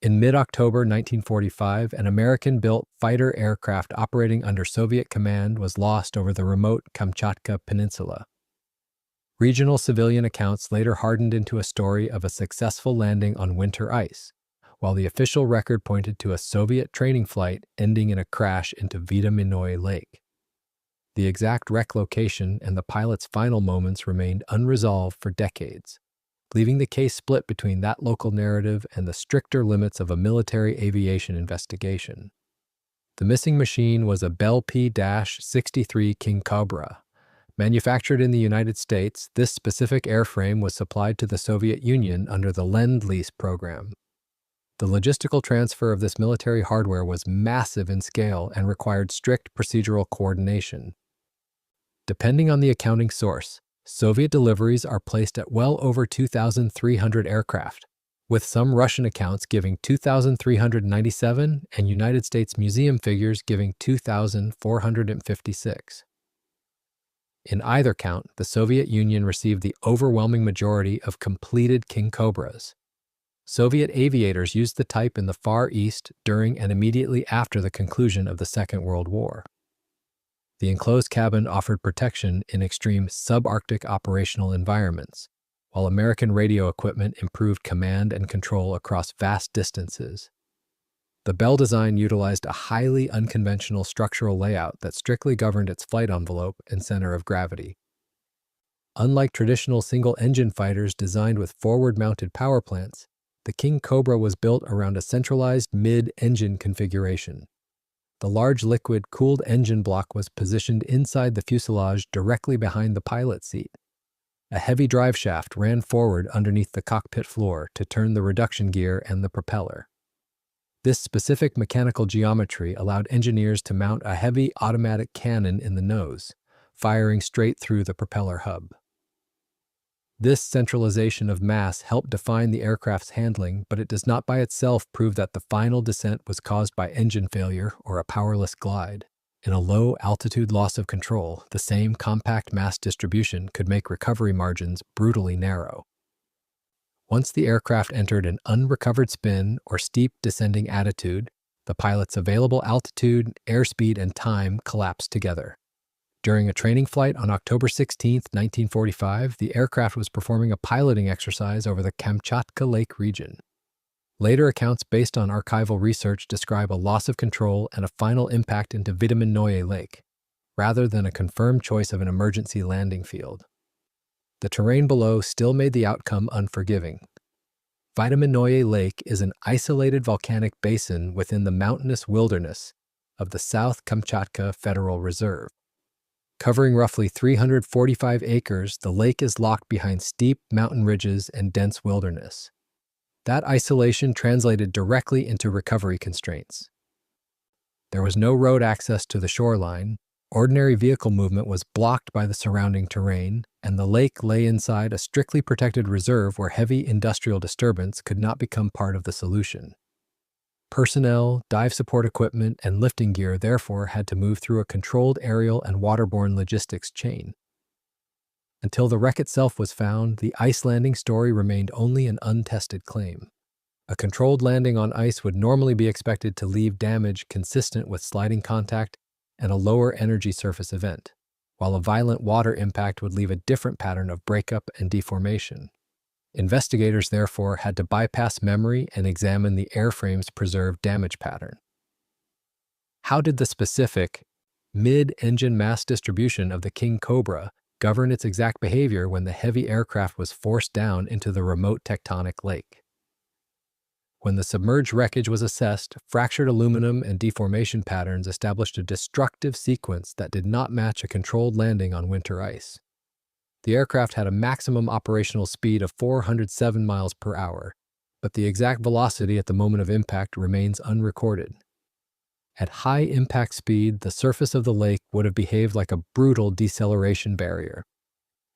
In mid-October 1945, an American-built fighter aircraft operating under Soviet command was lost over the remote Kamchatka Peninsula. Regional civilian accounts later hardened into a story of a successful landing on winter ice, while the official record pointed to a Soviet training flight ending in a crash into Vitaminnoye Lake. The exact wreck location and the pilot's final moments remained unresolved for decades, leaving the case split between that local narrative and the stricter limits of a military aviation investigation. The missing machine was a Bell P-63 Kingcobra. Manufactured in the United States, this specific airframe was supplied to the Soviet Union under the Lend-Lease program. The logistical transfer of this military hardware was massive in scale and required strict procedural coordination. Depending on the accounting source, Soviet deliveries are placed at well over 2,300 aircraft, with some Russian accounts giving 2,397 and United States museum figures giving 2,456. In either count, the Soviet Union received the overwhelming majority of completed Kingcobras. Soviet aviators used the type in the Far East during and immediately after the conclusion of the Second World War. The enclosed cabin offered protection in extreme subarctic operational environments, while American radio equipment improved command and control across vast distances. The Bell design utilized a highly unconventional structural layout that strictly governed its flight envelope and center of gravity. Unlike traditional single-engine fighters designed with forward-mounted power plants, the Kingcobra was built around a centralized mid-engine configuration. The large liquid-cooled engine block was positioned inside the fuselage directly behind the pilot seat. A heavy drive shaft ran forward underneath the cockpit floor to turn the reduction gear and the propeller. This specific mechanical geometry allowed engineers to mount a heavy automatic cannon in the nose, firing straight through the propeller hub. This centralization of mass helped define the aircraft's handling, but it does not by itself prove that the final descent was caused by engine failure or a powerless glide. In a low-altitude loss of control, the same compact mass distribution could make recovery margins brutally narrow. Once the aircraft entered an unrecovered spin or steep descending attitude, the pilot's available altitude, airspeed, and time collapsed together. During a training flight on October 16, 1945, the aircraft was performing a piloting exercise over the Kamchatka Lake region. Later accounts based on archival research describe a loss of control and a final impact into Vitaminnoye Lake, rather than a confirmed choice of an emergency landing field. The terrain below still made the outcome unforgiving. Vitaminnoye Lake is an isolated volcanic basin within the mountainous wilderness of the South Kamchatka Federal Reserve. Covering roughly 345 acres, the lake is locked behind steep mountain ridges and dense wilderness. That isolation translated directly into recovery constraints. There was no road access to the shoreline, ordinary vehicle movement was blocked by the surrounding terrain, and the lake lay inside a strictly protected reserve where heavy industrial disturbance could not become part of the solution. Personnel, dive support equipment, and lifting gear therefore had to move through a controlled aerial and waterborne logistics chain. Until the wreck itself was found, the ice landing story remained only an untested claim. A controlled landing on ice would normally be expected to leave damage consistent with sliding contact and a lower energy surface event, while a violent water impact would leave a different pattern of breakup and deformation. Investigators therefore had to bypass memory and examine the airframe's preserved damage pattern. How did the specific mid-engine mass distribution of the Kingcobra govern its exact behavior when the heavy aircraft was forced down into the remote tectonic lake? When the submerged wreckage was assessed, fractured aluminum and deformation patterns established a destructive sequence that did not match a controlled landing on winter ice. The aircraft had a maximum operational speed of 407 miles per hour, but the exact velocity at the moment of impact remains unrecorded. At high impact speed, the surface of the lake would have behaved like a brutal deceleration barrier.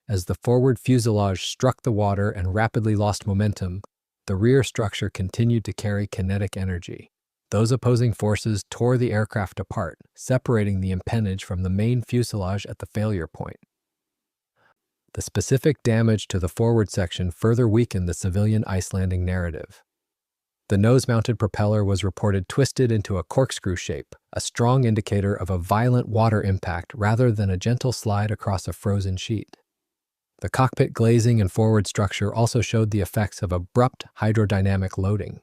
As the forward fuselage struck the water and rapidly lost momentum, the rear structure continued to carry kinetic energy. Those opposing forces tore the aircraft apart, separating the empennage from the main fuselage at the failure point. The specific damage to the forward section further weakened the civilian ice landing narrative. The nose-mounted propeller was reported twisted into a corkscrew shape, a strong indicator of a violent water impact rather than a gentle slide across a frozen sheet. The cockpit glazing and forward structure also showed the effects of abrupt hydrodynamic loading.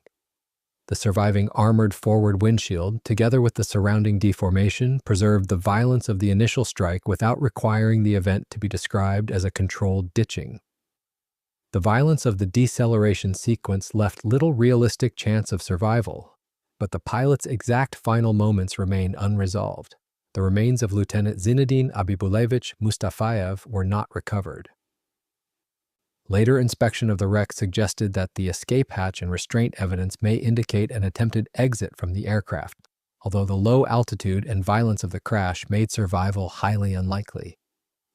The surviving armored forward windshield, together with the surrounding deformation, preserved the violence of the initial strike without requiring the event to be described as a controlled ditching. The violence of the deceleration sequence left little realistic chance of survival, but the pilot's exact final moments remain unresolved. The remains of Lieutenant Zinedine Abibulevich Mustafayev were not recovered. Later inspection of the wreck suggested that the escape hatch and restraint evidence may indicate an attempted exit from the aircraft, although the low altitude and violence of the crash made survival highly unlikely.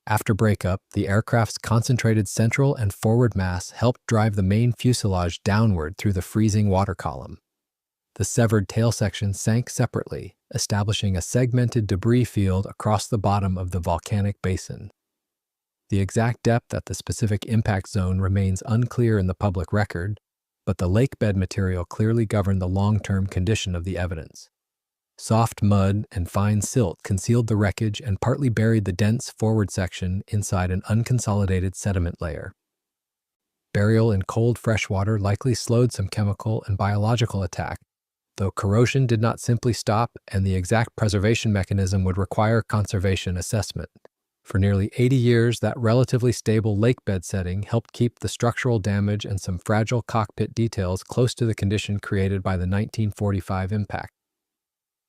After breakup, the aircraft's concentrated central and forward mass helped drive the main fuselage downward through the freezing water column. The severed tail section sank separately, establishing a segmented debris field across the bottom of the volcanic basin. The exact depth at the specific impact zone remains unclear in the public record, but the lake bed material clearly governed the long-term condition of the evidence. Soft mud and fine silt concealed the wreckage and partly buried the dense forward section inside an unconsolidated sediment layer. Burial in cold fresh water likely slowed some chemical and biological attack, though corrosion did not simply stop and the exact preservation mechanism would require conservation assessment. For nearly 80 years, that relatively stable lakebed setting helped keep the structural damage and some fragile cockpit details close to the condition created by the 1945 impact.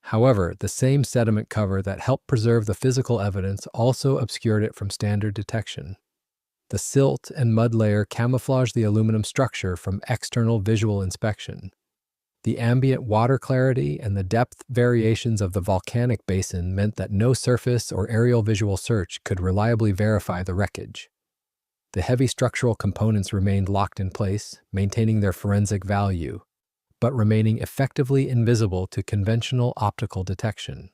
However, the same sediment cover that helped preserve the physical evidence also obscured it from standard detection. The silt and mud layer camouflaged the aluminum structure from external visual inspection. The ambient water clarity and the depth variations of the volcanic basin meant that no surface or aerial visual search could reliably verify the wreckage. The heavy structural components remained locked in place, maintaining their forensic value, but remaining effectively invisible to conventional optical detection.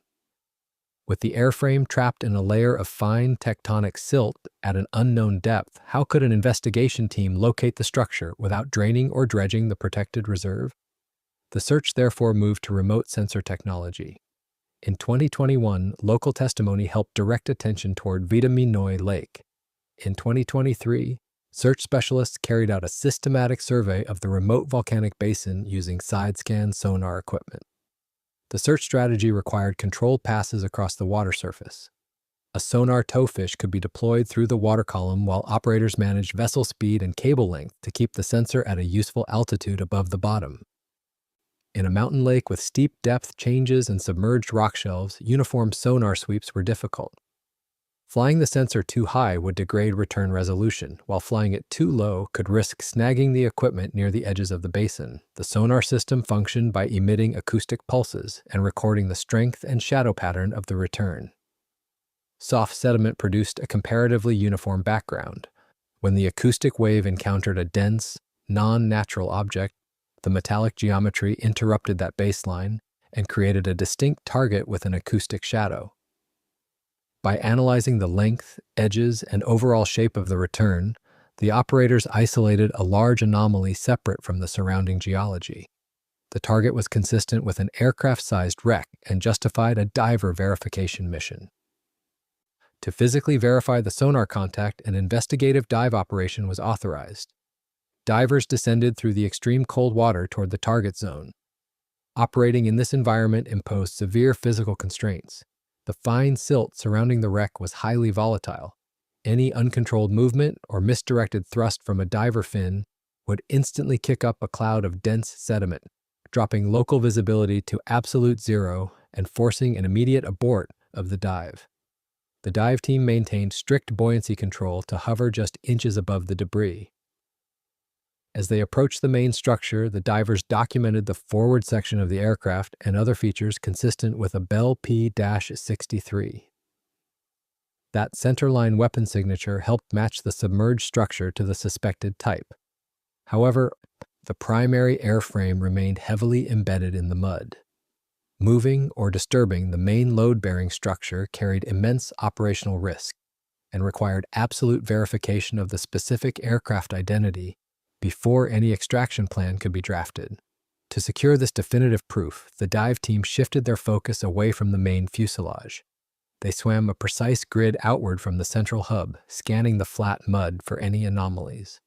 With the airframe trapped in a layer of fine tectonic silt at an unknown depth, how could an investigation team locate the structure without draining or dredging the protected reserve? The search therefore moved to remote sensor technology. In 2021, local testimony helped direct attention toward Vitaminnoye Lake. In 2023, search specialists carried out a systematic survey of the remote volcanic basin using side-scan sonar equipment. The search strategy required controlled passes across the water surface. A sonar towfish could be deployed through the water column while operators managed vessel speed and cable length to keep the sensor at a useful altitude above the bottom. In a mountain lake with steep depth changes and submerged rock shelves, uniform sonar sweeps were difficult. Flying the sensor too high would degrade return resolution, while flying it too low could risk snagging the equipment near the edges of the basin. The sonar system functioned by emitting acoustic pulses and recording the strength and shadow pattern of the return. Soft sediment produced a comparatively uniform background. When the acoustic wave encountered a dense, non-natural object, the metallic geometry interrupted that baseline and created a distinct target with an acoustic shadow. By analyzing the length, edges, and overall shape of the return, the operators isolated a large anomaly separate from the surrounding geology. The target was consistent with an aircraft-sized wreck and justified a diver verification mission. To physically verify the sonar contact, an investigative dive operation was authorized. Divers descended through the extreme cold water toward the target zone. Operating in this environment imposed severe physical constraints. The fine silt surrounding the wreck was highly volatile. Any uncontrolled movement or misdirected thrust from a diver fin would instantly kick up a cloud of dense sediment, dropping local visibility to absolute zero and forcing an immediate abort of the dive. The dive team maintained strict buoyancy control to hover just inches above the debris. As they approached the main structure, the divers documented the forward section of the aircraft and other features consistent with a Bell P-63. That centerline weapon signature helped match the submerged structure to the suspected type. However, the primary airframe remained heavily embedded in the mud. Moving or disturbing the main load-bearing structure carried immense operational risk and required absolute verification of the specific aircraft identity before any extraction plan could be drafted. To secure this definitive proof, the dive team shifted their focus away from the main fuselage. They swam a precise grid outward from the central hub, scanning the flat mud for any anomalies.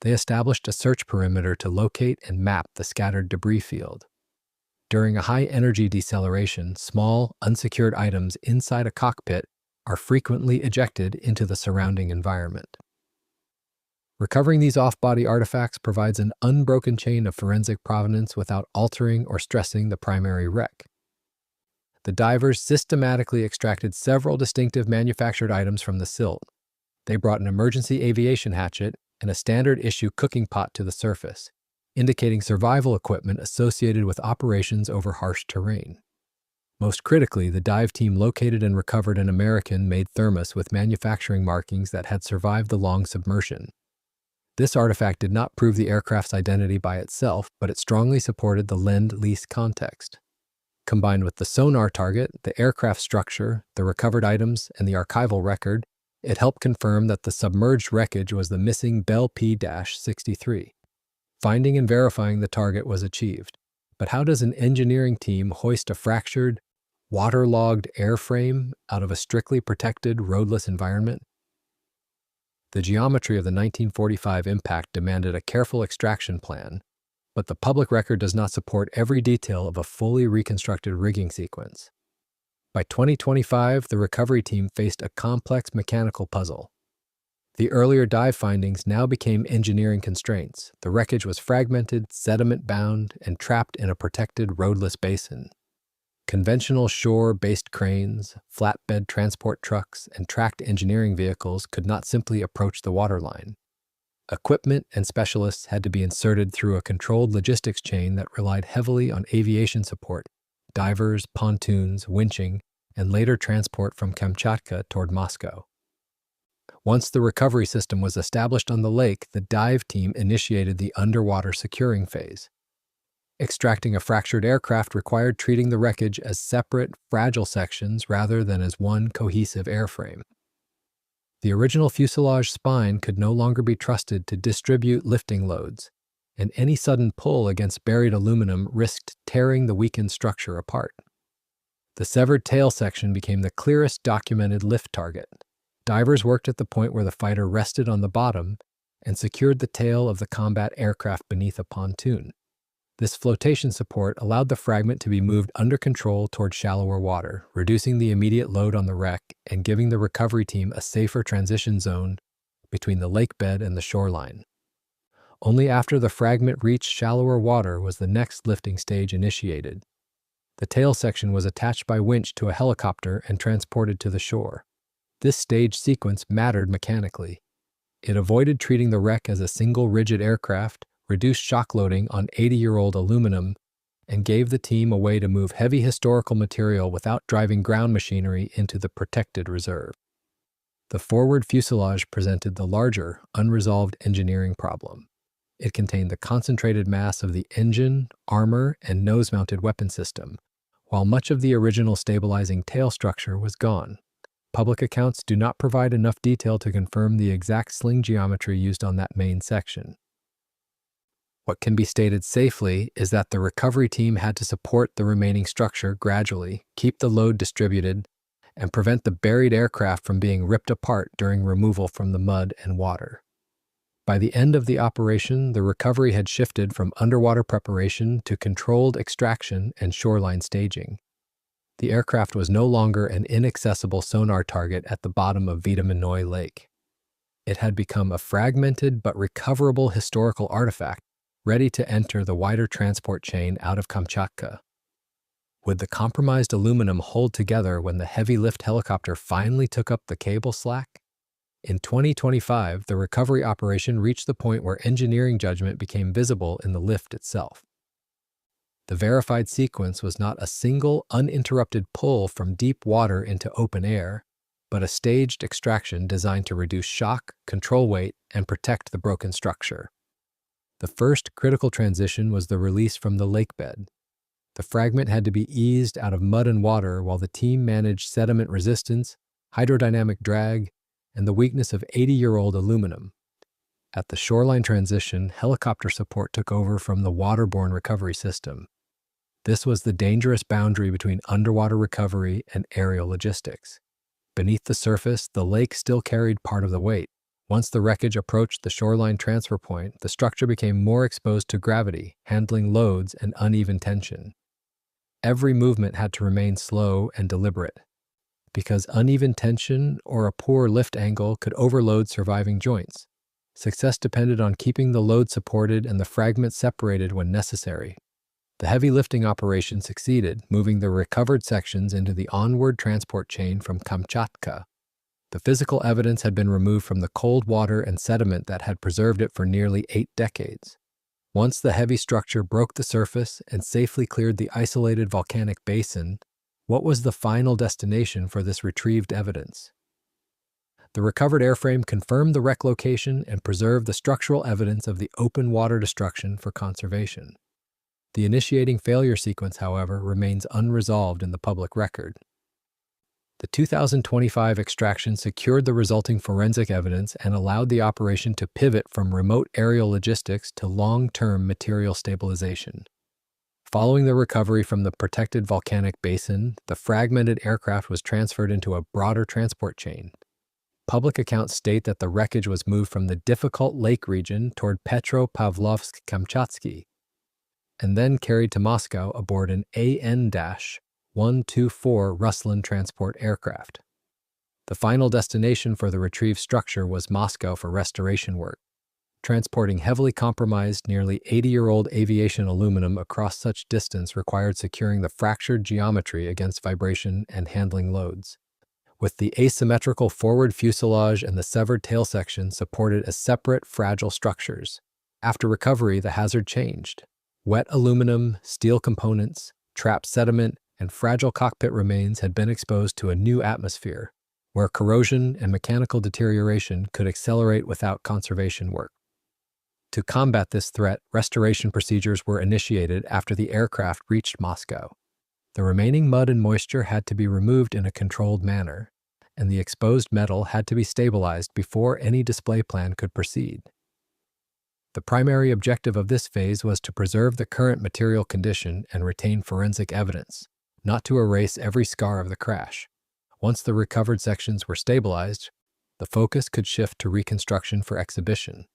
They established a search perimeter to locate and map the scattered debris field. During a high-energy deceleration, small, unsecured items inside a cockpit are frequently ejected into the surrounding environment. Recovering these off-body artifacts provides an unbroken chain of forensic provenance without altering or stressing the primary wreck. The divers systematically extracted several distinctive manufactured items from the silt. They brought an emergency aviation hatchet and a standard-issue cooking pot to the surface, indicating survival equipment associated with operations over harsh terrain. Most critically, the dive team located and recovered an American-made thermos with manufacturing markings that had survived the long submersion. This artifact did not prove the aircraft's identity by itself, but it strongly supported the Lend-Lease context. Combined with the sonar target, the aircraft structure, the recovered items, and the archival record, it helped confirm that the submerged wreckage was the missing Bell P-63. Finding and verifying the target was achieved. But how does an engineering team hoist a fractured, waterlogged airframe out of a strictly protected, roadless environment? The geometry of the 1945 impact demanded a careful extraction plan, but the public record does not support every detail of a fully reconstructed rigging sequence. By 2025, the recovery team faced a complex mechanical puzzle. The earlier dive findings now became engineering constraints. The wreckage was fragmented, sediment-bound, and trapped in a protected roadless basin. Conventional shore-based cranes, flatbed transport trucks, and tracked engineering vehicles could not simply approach the waterline. Equipment and specialists had to be inserted through a controlled logistics chain that relied heavily on aviation support, divers, pontoons, winching, and later transport from Kamchatka toward Moscow. Once the recovery system was established on the lake, the dive team initiated the underwater securing phase. Extracting a fractured aircraft required treating the wreckage as separate, fragile sections rather than as one cohesive airframe. The original fuselage spine could no longer be trusted to distribute lifting loads, and any sudden pull against buried aluminum risked tearing the weakened structure apart. The severed tail section became the clearest documented lift target. Divers worked at the point where the fighter rested on the bottom and secured the tail of the combat aircraft beneath a pontoon. This flotation support allowed the fragment to be moved under control toward shallower water, reducing the immediate load on the wreck and giving the recovery team a safer transition zone between the lake bed and the shoreline. Only after the fragment reached shallower water was the next lifting stage initiated. The tail section was attached by winch to a helicopter and transported to the shore. This stage sequence mattered mechanically. It avoided treating the wreck as a single rigid aircraft, reduced shock loading on 80-year-old aluminum, and gave the team a way to move heavy historical material without driving ground machinery into the protected reserve. The forward fuselage presented the larger, unresolved engineering problem. It contained the concentrated mass of the engine, armor, and nose-mounted weapon system, while much of the original stabilizing tail structure was gone. Public accounts do not provide enough detail to confirm the exact sling geometry used on that main section. What can be stated safely is that the recovery team had to support the remaining structure gradually, keep the load distributed, and prevent the buried aircraft from being ripped apart during removal from the mud and water. By the end of the operation, the recovery had shifted from underwater preparation to controlled extraction and shoreline staging. The aircraft was no longer an inaccessible sonar target at the bottom of Vitaminnoye Lake. It had become a fragmented but recoverable historical artifact, ready to enter the wider transport chain out of Kamchatka. Would the compromised aluminum hold together when the heavy lift helicopter finally took up the cable slack? In 2025, the recovery operation reached the point where engineering judgment became visible in the lift itself. The verified sequence was not a single, uninterrupted pull from deep water into open air, but a staged extraction designed to reduce shock, control weight, and protect the broken structure. The first critical transition was the release from the lake bed. The fragment had to be eased out of mud and water while the team managed sediment resistance, hydrodynamic drag, and the weakness of 80-year-old aluminum. At the shoreline transition, helicopter support took over from the waterborne recovery system. This was the dangerous boundary between underwater recovery and aerial logistics. Beneath the surface, the lake still carried part of the weight. Once the wreckage approached the shoreline transfer point, the structure became more exposed to gravity, handling loads and uneven tension. Every movement had to remain slow and deliberate, because uneven tension or a poor lift angle could overload surviving joints. Success depended on keeping the load supported and the fragments separated when necessary. The heavy lifting operation succeeded, moving the recovered sections into the onward transport chain from Kamchatka. The physical evidence had been removed from the cold water and sediment that had preserved it for nearly 8 decades. Once the heavy structure broke the surface and safely cleared the isolated volcanic basin, what was the final destination for this retrieved evidence? The recovered airframe confirmed the wreck location and preserved the structural evidence of the open water destruction for conservation. The initiating failure sequence, however, remains unresolved in the public record. The 2025 extraction secured the resulting forensic evidence and allowed the operation to pivot from remote aerial logistics to long-term material stabilization. Following the recovery from the protected volcanic basin, the fragmented aircraft was transferred into a broader transport chain. Public accounts state that the wreckage was moved from the difficult lake region toward Petropavlovsk-Kamchatsky and then carried to Moscow aboard an AN-124 Ruslan transport aircraft. The final destination for the retrieved structure was Moscow for restoration work. Transporting heavily compromised, nearly 80-year-old aviation aluminum across such distance required securing the fractured geometry against vibration and handling loads. With the asymmetrical forward fuselage and the severed tail section supported as separate, fragile structures. After recovery, the hazard changed. Wet aluminum, steel components, trapped sediment, and fragile cockpit remains had been exposed to a new atmosphere, where corrosion and mechanical deterioration could accelerate without conservation work. To combat this threat, restoration procedures were initiated after the aircraft reached Moscow. The remaining mud and moisture had to be removed in a controlled manner, and the exposed metal had to be stabilized before any display plan could proceed. The primary objective of this phase was to preserve the current material condition and retain forensic evidence, not to erase every scar of the crash. Once the recovered sections were stabilized, the focus could shift to reconstruction for exhibition.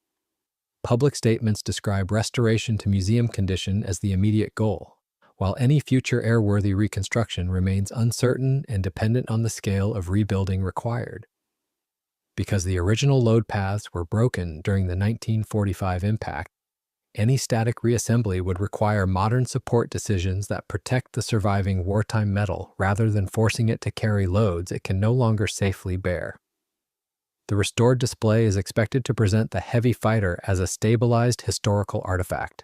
Public statements describe restoration to museum condition as the immediate goal, while any future airworthy reconstruction remains uncertain and dependent on the scale of rebuilding required. Because the original load paths were broken during the 1945 impact, any static reassembly would require modern support decisions that protect the surviving wartime metal rather than forcing it to carry loads it can no longer safely bear. The restored display is expected to present the heavy fighter as a stabilized historical artifact,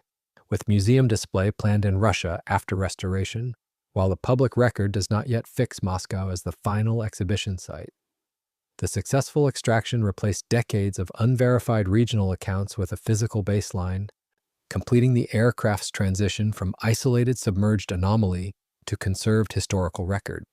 with museum display planned in Russia after restoration, while the public record does not yet fix Moscow as the final exhibition site. The successful extraction replaced decades of unverified regional accounts with a physical baseline, completing the aircraft's transition from isolated submerged anomaly to conserved historical record.